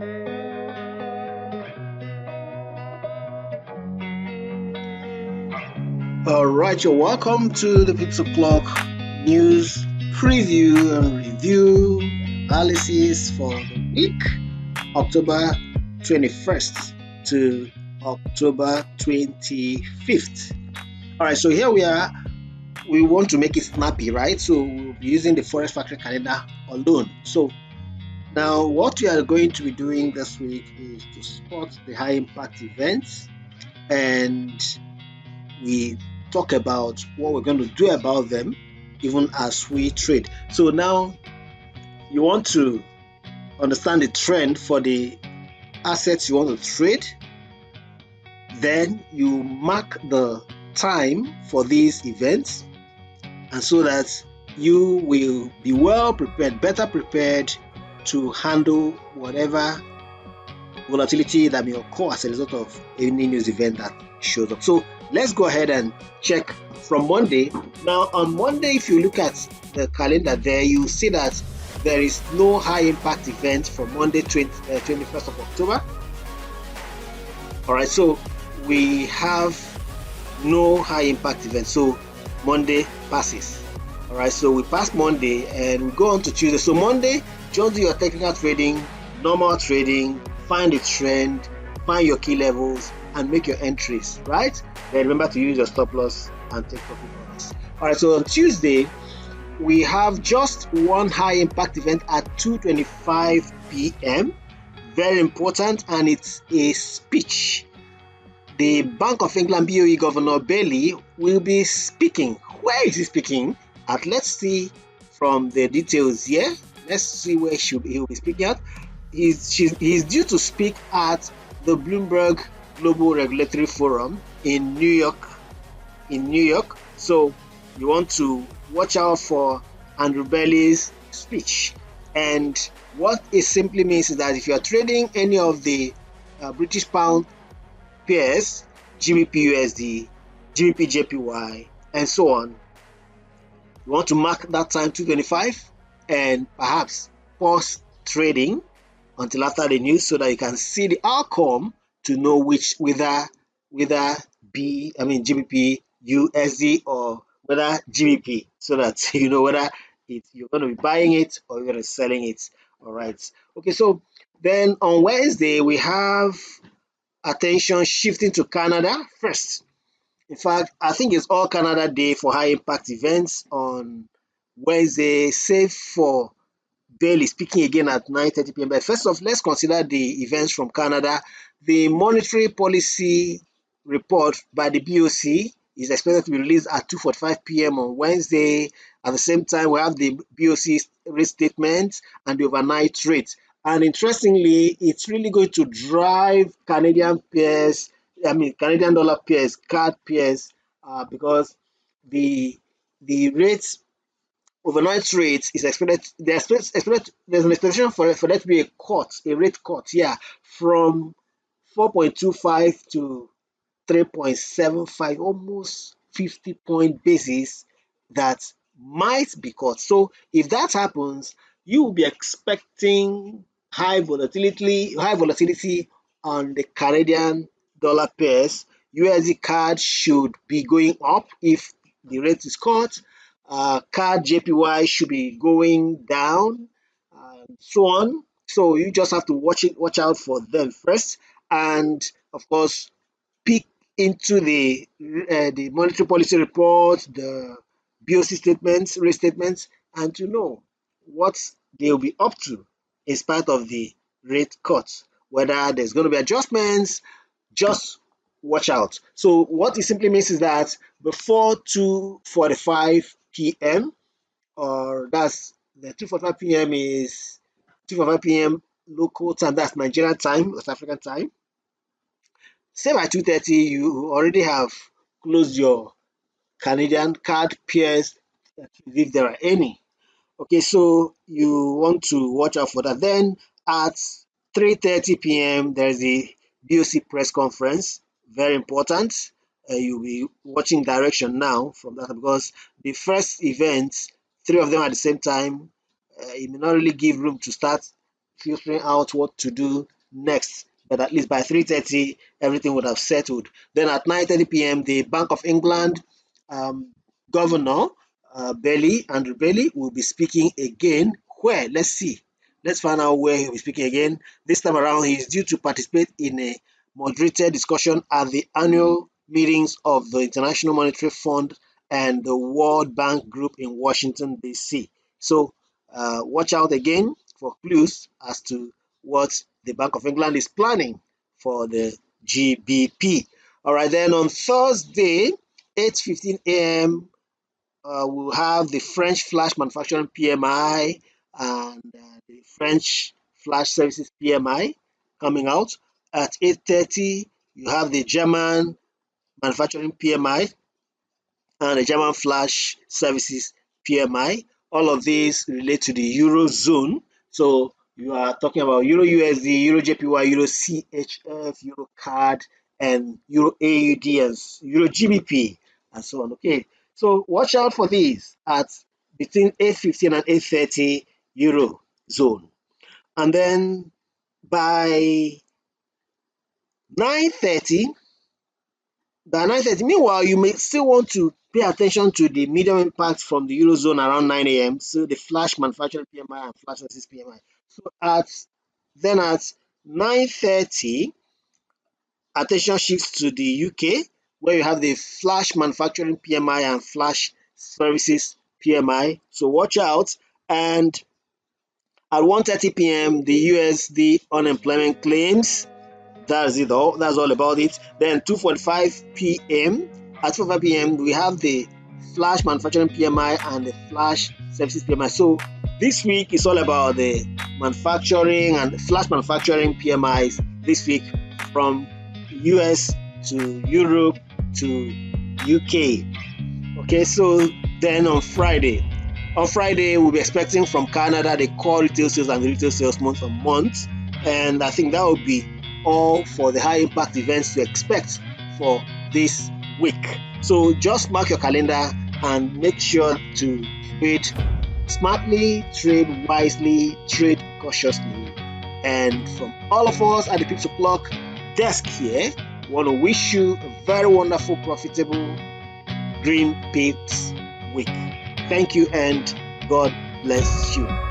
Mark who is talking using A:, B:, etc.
A: All right, you're welcome to the Pipsoclock news preview and review analysis for the week October 21st to October 25th. All right, so here we are. We want to make it snappy, right? So we'll be using the Forest Factory calendar alone. So now what we are going to be doing this week is to spot the high impact events, and we talk about what we're going to do about them even as we trade. So now you want to understand the trend for the assets you want to trade, then you mark the time for these events, and so that you will be well prepared, better prepared to handle whatever volatility that may occur as a result of any news event that shows up. So let's go ahead and check from Monday. Now on Monday, if you look at the calendar there, you see that there is no high impact event from Monday 21st of October. All right, so we have no high impact event, so Monday passes. All right, so we pass Monday and we go on to Tuesday. So Monday, just do your technical trading, normal trading, find the trend, find your key levels, and make your entries, right? Then remember to use your stop loss and take profit bonus. All right, so on Tuesday, we have just one high impact event at 2:25 p.m. Very important, and it's a speech. The Bank of England BOE Governor Bailey will be speaking. Where is he speaking? Let's see from the details here. Let's see where he will be speaking at. He's due to speak at the Bloomberg Global Regulatory Forum in New York. So you want to watch out for Andrew Bailey's speech. And what it simply means is that if you are trading any of the British pound pairs, GBP USD, GBP JPY, and so on, you want to mark that time 2:25 and perhaps pause trading until after the news so that you can see the outcome to know whether GBP USD or whether GBP, so that you know whether you're going to be buying it or you're going to be selling it. All right. Okay, so then on Wednesday we have attention shifting to Canada first. In fact, I think it's all Canada day for high impact events on Wednesday, save for Bailey speaking again at 9:30 p.m. But first off, let's consider the events from Canada. The monetary policy report by the BOC is expected to be released at 2:45 p.m. on Wednesday. At the same time, we have the BOC rate statement and the overnight rate. And interestingly, it's really going to drive Canadian dollar pairs, card pairs, because the rates, overnight rate is expected. There's an expectation for there to be a rate cut, from 4.25 to 3.75, almost 50-point basis that might be cut. So if that happens, you will be expecting high volatility on the Canadian dollar pairs. USD card should be going up if the rate is cut. Card JPY should be going down, so on. So you just have to watch out for them first, and of course, peek into the monetary policy report, the BOC statements, rate statements, and to know what they'll be up to in spite of the rate cuts. Whether there's going to be adjustments, just watch out. So what it simply means is that before 2:45 p.m., or that's the 2:45 p.m. is 2:45 p.m. local time, that's Nigerian time, West African time. Say by 2:30, you already have closed your Canadian card pairs, if there are any. Okay, so you want to watch out for that. Then at 3:30 p.m., there's the BOC press conference. Very important. You'll be watching direction now from that, because the first event, three of them at the same time, it may not really give room to start filtering out what to do next. But at least by 3:30, everything would have settled. Then at 9:30 p.m., the Bank of England um, governor, Andrew Bailey, will be speaking again. Where? Let's see. Let's find out where he'll be speaking again. This time around, he is due to participate in a moderated discussion at the annual meetings of the International Monetary Fund and the World Bank Group in Washington, D.C. So watch out again for clues as to what the Bank of England is planning for the GBP. All right, then on Thursday, 8:15 a.m., we'll have the French flash manufacturing PMI and the French flash services PMI coming out. At 8:30, you have the German manufacturing PMI and the German flash services PMI. All of these relate to the Eurozone. So you are talking about Euro USD, Euro JPY, Euro CHF, Euro CAD, and Euro AUD, and Euro GBP, and so on. Okay, so watch out for these at between 8:15 and 8:30 Euro zone. And then by 9:30, meanwhile, you may still want to pay attention to the medium impact from the Eurozone around 9 a.m. So the flash manufacturing PMI and flash services PMI. So at 9:30, attention shifts to the UK, where you have the flash manufacturing PMI and flash services PMI. So watch out. And at 1:30 p.m., the USD unemployment claims. That's it all. That's all about it. Then 2:45 p.m. At 2:45 p.m. we have the flash manufacturing PMI and the flash services PMI. So this week is all about the manufacturing and flash manufacturing PMIs this week from US to Europe to UK. Okay, so then on Friday, we'll be expecting from Canada the core retail sales and the retail sales month on month, and I think that will be all for the high impact events to expect for this week. So just mark your calendar and make sure to trade smartly, trade wisely, trade cautiously. And from all of us at the Pipsoclock desk here, we want to wish you a very wonderful, profitable Green Pips week. Thank you and God bless you.